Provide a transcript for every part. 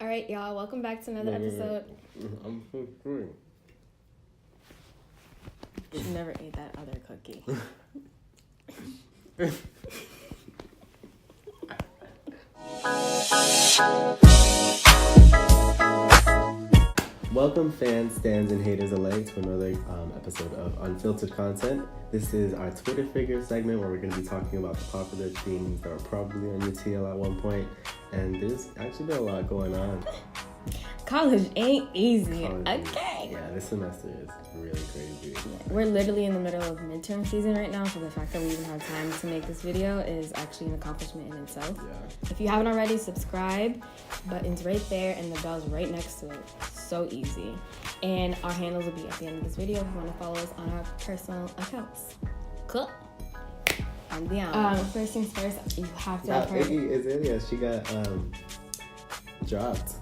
All right, y'all. Welcome back to another episode. I'm so free. She never ate that other cookie. Welcome fans, stands, and haters alike to another episode of Unfiltered Content. This is our Twitter figure segment where we're going to be talking about the popular themes that were probably on your TL at one point. And there's actually been a lot going on. College ain't easy. College Okay. Yeah, this semester is really crazy. We're literally in the middle of midterm season right now, so the fact that we even have time to make this video is actually an accomplishment in itself. Yeah. If you haven't already, subscribe. Button's right there and the bell's right next to it. So easy. And our handles will be at the end of this video if you want to follow us on our personal accounts. Cool. And beyond. First things first, you have to have her. Iggy Azalea, she got dropped.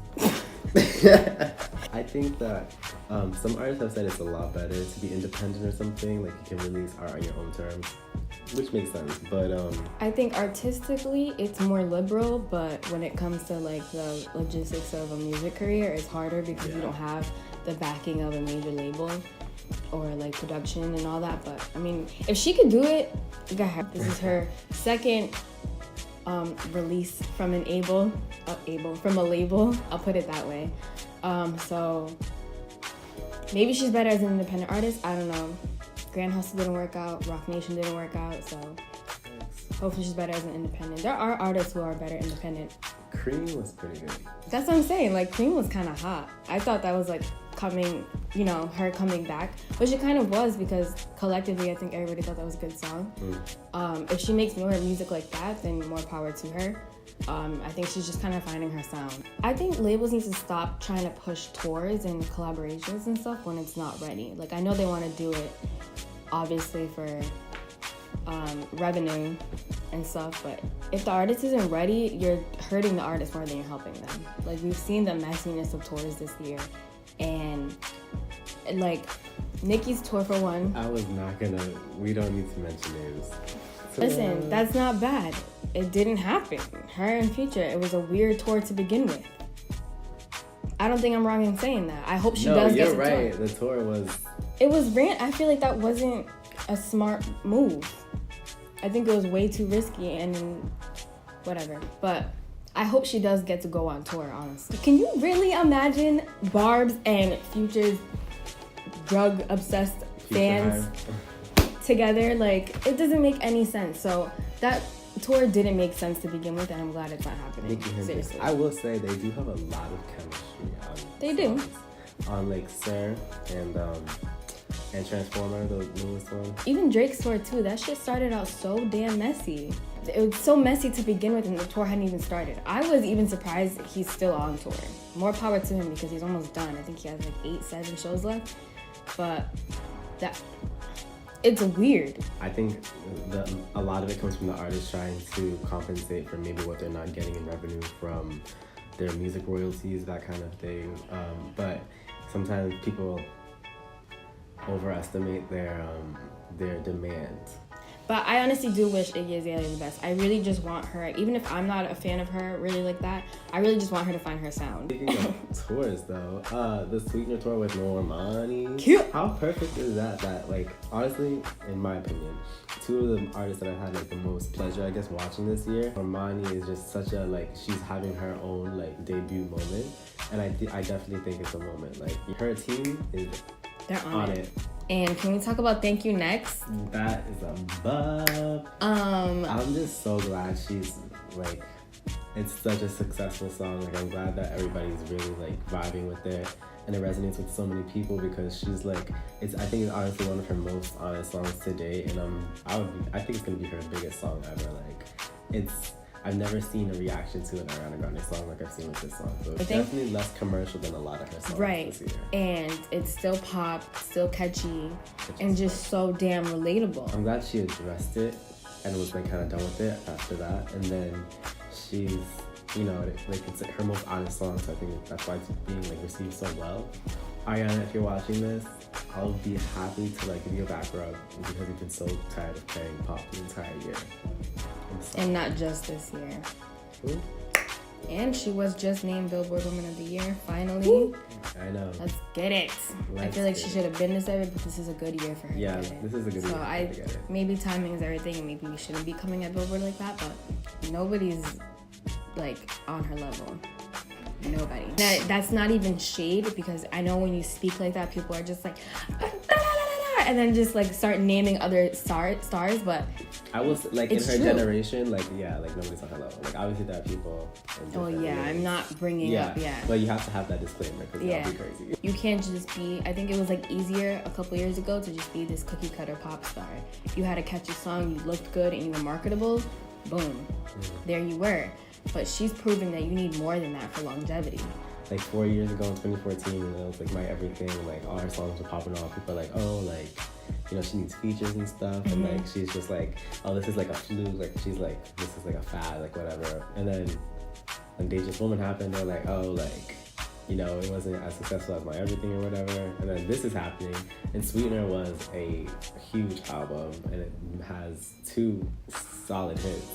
I think that some artists have said it's a lot better to be independent or something, like you can release art on your own terms, which makes sense, but I think artistically it's more liberal, but when it comes to like the logistics of a music career, it's harder because you don't have the backing of a major label or like production and all that. But I mean, if she could do it, go ahead. This is her second release from an from a label, I'll put it that way. So maybe she's better as an independent artist, I don't know. Grand Hustle didn't work out, Rock Nation didn't work out, so hopefully she's better as an independent. There are artists who are better independent. Cream was pretty good. That's what I'm saying, like Cream was kind of hot. I thought that was like coming, you know, her coming back, which it kind of was because collectively I think everybody thought that was a good song. If she makes more music like that, then more power to her. I think she's just kind of finding her sound. I think labels need to stop trying to push tours and collaborations and stuff when it's not ready. Like I know they want to do it obviously for revenue and stuff, but if the artist isn't ready, you're hurting the artist more than you're helping them. Like we've seen the messiness of tours this year, and like Nicki's tour for one. We don't need to mention names. Listen, that's not bad. It didn't happen. Her and Future, it was a weird tour to begin with. I don't think I'm wrong in saying that. I hope she does get to tour. No, you're right. The tour was... It was I feel like that wasn't a smart move. I think it was way too risky and whatever. But I hope she does get to go on tour, honestly. Can you really imagine Barb's and Future's drug-obsessed fans together? Like, it doesn't make any sense. So that tour didn't make sense to begin with, and I'm glad it's not happening. Seriously. I will say they do have a lot of chemistry on They do. On like Sir and Transformer, the newest one. Even Drake's tour too, that shit started out so damn messy. It was so messy to begin with and the tour hadn't even started. I was even surprised that he's still on tour. More power to him because he's almost done. I think he has like 8-7 shows left. But it's weird. I think a lot of it comes from the artist trying to compensate for maybe what they're not getting in revenue from their music royalties, that kind of thing. But sometimes people overestimate their demand. But I honestly do wish Iggy Azalea the best. I really just want her, even if I'm not a fan of her really like that, I really just want her to find her sound. Speaking of tours though, the Sweetener tour with Normani. Cute. How perfect is that? That like, honestly, in my opinion, two of the artists that I've had like the most pleasure, I guess, watching this year. Normani is just such a, like, she's having her own like debut moment. And I definitely think it's a moment. Like, her team they're on it. And can we talk about Thank You Next? That is a bub. I'm just so glad she's like, it's such a successful song. Like I'm glad that everybody's really like vibing with it, and it resonates with so many people because she's like, I think it's honestly one of her most honest songs to date, and I think it's gonna be her biggest song ever. Like I've never seen a reaction to an Ariana Grande song like I've seen with this song. So it's definitely less commercial than a lot of her songs this year. And it's still pop, still catchy, and just so damn relatable. I'm glad she addressed it and was like kind of done with it after that. And then she's, you know, like it's her most honest song, so I think that's why it's being like received so well. Ariana, if you're watching this, I'll be happy to like give you a back rub because you've been so tired of playing pop the entire year. And not just this year. Who? And she was just named Billboard Woman of the Year, finally. Woo! I know. Let's get it. I feel like she should have been deserved, but this is a good year for her. Yeah, this is a good year. So maybe timing is everything, and maybe we shouldn't be coming at Billboard like that, but nobody's like on her level. Nobody. That's not even shade, because I know when you speak like that, people are just like, and then just like start naming other stars, but I was like, in her generation, like nobody's on her level. Like obviously there are people. Oh yeah, I'm not bringing up. Yeah, but you have to have that disclaimer, because that'll be crazy. You can't just be. I think it was like easier a couple years ago to just be this cookie cutter pop star. You had a catchy song, you looked good, and you were marketable. Boom, there you were. But she's proving that you need more than that for longevity. Like 4 years ago in 2014, it was like my everything. Like all her songs were popping off. People are like, oh, like, you know, she needs features and stuff. And like she's just like, oh, this is like a fluke. Like she's like, this is like a fad, like whatever. And then when Dangerous Woman happened, they're like, oh, like, you know, it wasn't as successful as my everything or whatever. And then this is happening. And Sweetener was a huge album, and it has 2 solid hits.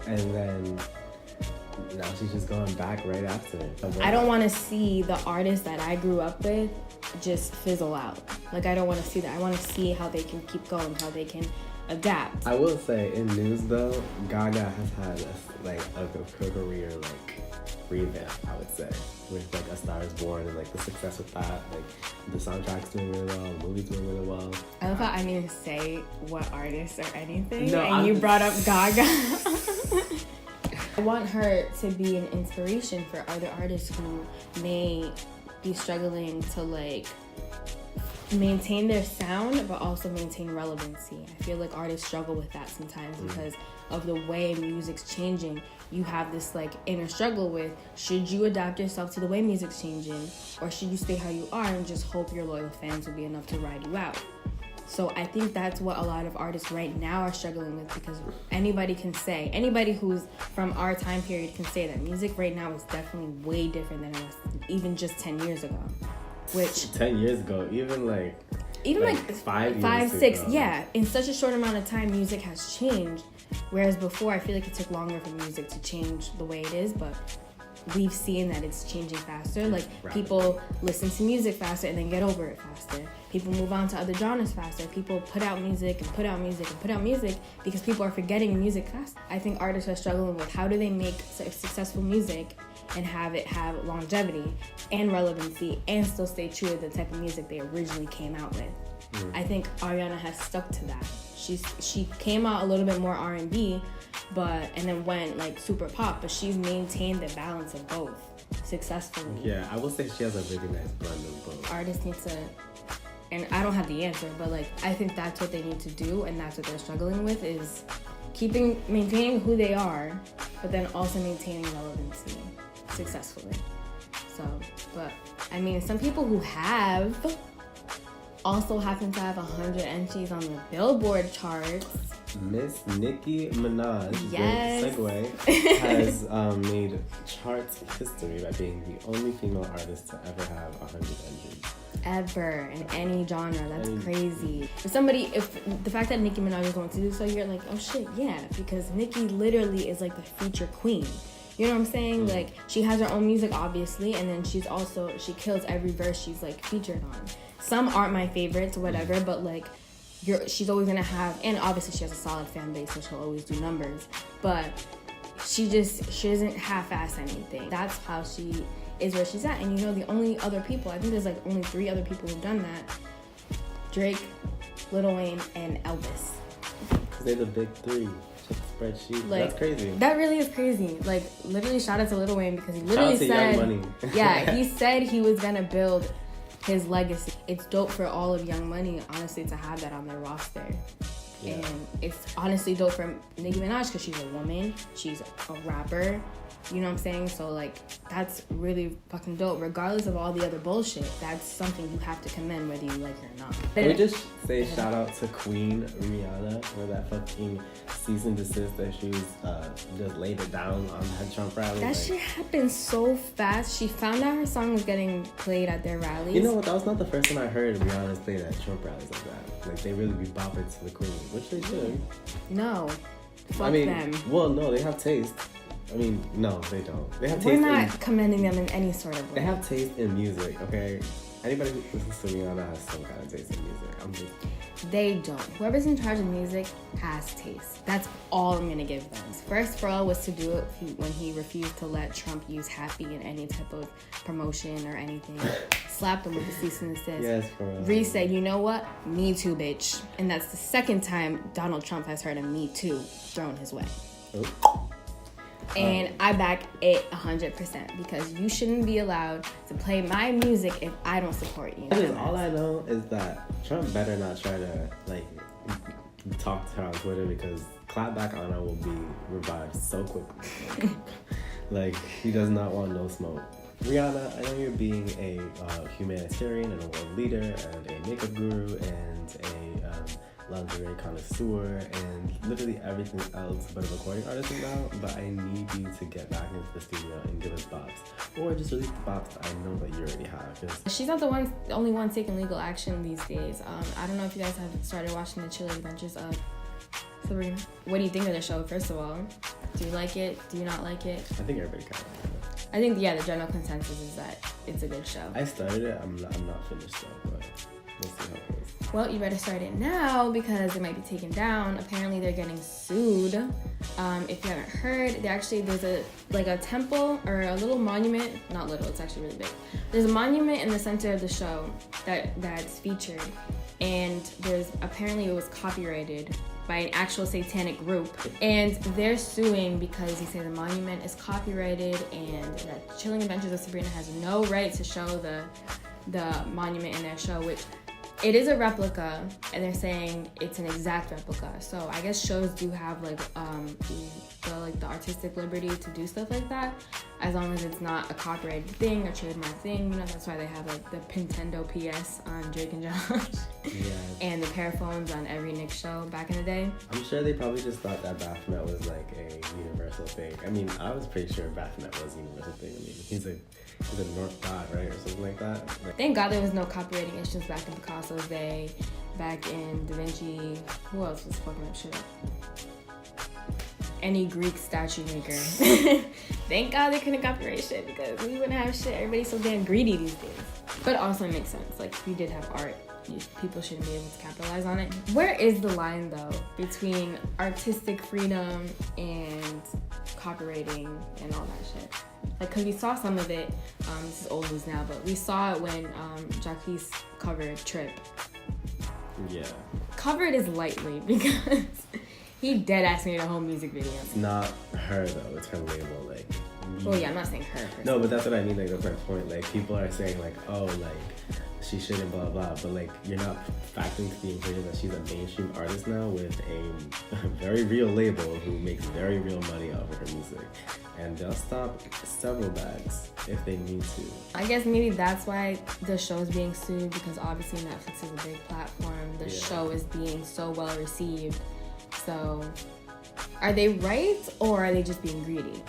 And then now she's just going back right after it. I don't want to see the artists that I grew up with just fizzle out. Like, I don't want to see that. I want to see how they can keep going, how they can adapt. I will say, in news though, Gaga has had a career like revamp, I would say, with like A Star Is Born and like the success with that. Like the soundtrack's doing really well, the movie's doing really well. I love how I didn't say what artist or anything, and you brought up Gaga. I want her to be an inspiration for other artists who may be struggling to like maintain their sound but also maintain relevancy. I feel like artists struggle with that sometimes because of the way music's changing. You have this like inner struggle with, should you adapt yourself to the way music's changing, or should you stay how you are and just hope your loyal fans will be enough to ride you out? So I think that's what a lot of artists right now are struggling with, because anybody who's from our time period can say that music right now is definitely way different than it was even just 10 years ago. Which 10 years ago, even like 5, 6, yeah. In such a short amount of time, music has changed. Whereas before, I feel like it took longer for music to change the way it is, but we've seen that it's changing faster. Like, people listen to music faster and then get over it faster. People move on to other genres faster. People put out music and put out music and put out music because people are forgetting music fast. I think artists are struggling with, how do they make successful music and have it have longevity and relevancy and still stay true to the type of music they originally came out with. I think Ariana has stuck to that. She came out a little bit more R&B, and then went like super pop, but she's maintained the balance of both successfully. Yeah, I will say she has a really nice blend of both. Artists need to, and I don't have the answer, but like I think that's what they need to do, and that's what they're struggling with, is maintaining who they are, but then also maintaining relevancy successfully. So, but I mean, some people who have also happen to have 100 entries on the Billboard charts. Miss Nicki Minaj, yes. Good segue, has made chart history by being the only female artist to ever have 100 entries. Ever, in any genre. That's crazy. If the fact that Nicki Minaj is going to do so, you're like, oh shit, yeah, because Nicki literally is like the feature queen. You know what I'm saying? Like, she has her own music, obviously, and then she kills every verse she's like featured on. Some aren't my favorites, whatever, but like, she's always gonna have, and obviously she has a solid fan base, so she'll always do numbers, but she doesn't half-ass anything. That's how she is where she's at. And you know, the only other people, I think there's like only 3 other people who've done that: Drake, Lil Wayne, and Elvis. Because they're the big 3. Check the spreadsheet. Like, that's crazy. That really is crazy. Like, literally, shout out to Lil Wayne, because he literally said, Young Money. Yeah, he said he was gonna build his legacy. It's dope for all of Young Money, honestly, to have that on their roster. Yeah. And it's honestly dope for Nicki Minaj because she's a woman, she's a rapper, you know what I'm saying? So like, that's really fucking dope. Regardless of all the other bullshit, that's something you have to commend whether you like it or not. Can we just say shout out to Queen Rihanna for that fucking cease and desist that she was just laid it down on that Trump rally? That shit happened so fast. She found out her song was getting played at their rallies. You know what? That was not the first time I heard Rihanna's played at Trump rallies like that. Like, they really be bopping to the Queen, which they should. No. Fuck them. Well, no, they have taste. I mean, no, they don't. They have taste. We're not commending them in any sort of way. They have taste in music, okay? Anybody who listens to Rihanna has some kind of taste in music. They don't. Whoever's in charge of music has taste. That's all I'm gonna give them. First for all was to do it when he refused to let Trump use Happy in any type of promotion or anything. Slapped him with the cease and desist. Yes, for real. Ree said, you know what? Me too, bitch. And that's the second time Donald Trump has heard a Me Too thrown his way. Oh. And I back it 100% because you shouldn't be allowed to play my music if I don't support you. All I know is that Trump better not try to talk to her on Twitter because clapback on her will be revived so quickly. He does not want no smoke. Rihanna, I know you're being a humanitarian and a world leader and a makeup guru and a lingerie connoisseur and literally everything else but a recording artist now, but I need you to get back into the studio and give us bops. Or just release the bops that I know that you already have. She's not the only one taking legal action these days. I don't know if you guys have started watching the Chilling Adventures of Sabrina. What do you think of the show, first of all? Do you like it? Do you not like it? I think everybody kind of likes it. I think, the general consensus is that it's a good show. I started it. I'm not finished though, but we'll see how it goes. Well, you better start it now because it might be taken down. Apparently, they're getting sued. If you haven't heard, there's a temple or a little monument. Not little, it's actually really big. There's a monument in the center of the show that's featured, and apparently it was copyrighted by an actual satanic group, and they're suing because he said the monument is copyrighted and that Chilling Adventures of Sabrina has no right to show the monument in their show, which it is a replica, and they're saying it's an exact replica. So I guess shows do have the artistic liberty to do stuff like that, as long as it's not a copyrighted thing or trademark thing. That's why they have the Nintendo PS on Drake and Josh, and the Paraphones on every Nick show back in the day. I'm sure they probably just thought that Baphomet was like a universal thing. I mean, I was pretty sure Baphomet was a universal thing. I mean, he's a North god, right, or something like that. Thank God there was no copywriting issues back in Picasso's day, back in Da Vinci. Who else was fucking up shit up? Any Greek statue maker. Thank God they couldn't copyright shit because we wouldn't have shit. Everybody's so damn greedy these days. But also it makes sense. If you did have art, people shouldn't be able to capitalize on it. Where is the line though between artistic freedom and copywriting and all that shit? Because we saw some of it, this is old news now, but we saw it when Jacquees covered Trip. Yeah. Covered is lightly because he dead-ass made a whole music video. It's not her though, it's her label. Well, yeah, I'm not saying her personally. No, but that's what I mean, that's my point. People are saying she shouldn't blah blah, but you're not factoring to the equation that she's a mainstream artist now with a very real label who makes very real money off of her music, and they'll stop several bags if they need to. I guess maybe that's why the show is being sued, because obviously Netflix is a big platform. The show is being so well received. So are they right, or are they just being greedy?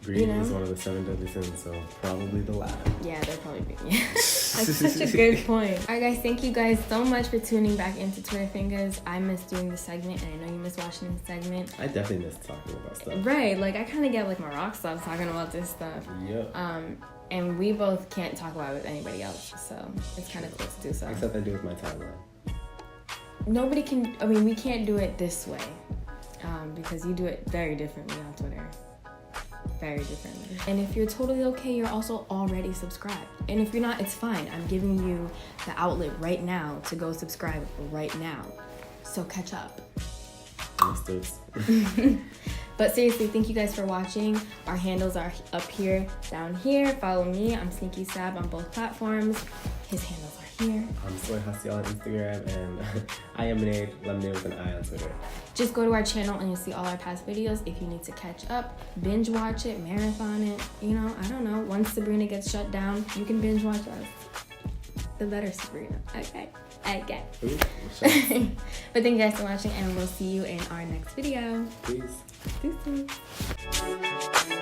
Greed is one of the 7 deadly sins, so probably the latter. Yeah, they're probably being. That's such a good point. All right, guys, thank you guys so much for tuning back into Twitter Fingers. I miss doing the segment, and I know you miss watching the segment. I definitely miss talking about stuff. Right, I kind of get my rock stuff talking about this stuff. Yep. And we both can't talk about it with anybody else, so it's kind of cool to do so. Except I do with my timeline. Nobody can. I mean, we can't do it this way, because you do it very differently on Twitter. Very differently. And if you're totally okay, you're also already subscribed. And if you're not, it's fine. I'm giving you the outlet right now to go subscribe right now. So catch up. But seriously, thank you guys for watching. Our handles are up here, down here. Follow me. I'm Sneaky Sab on both platforms. His handles are here. I'm Soy Hustle on Instagram, and I am Lemonade with an I on Twitter. Just go to our channel and you'll see all our past videos. If you need to catch up, binge watch it, marathon it. I don't know. Once Sabrina gets shut down, you can binge watch us. The better Sabrina. Okay. Ooh, but thank you guys for watching, and we'll see you in our next video. Peace. Peace.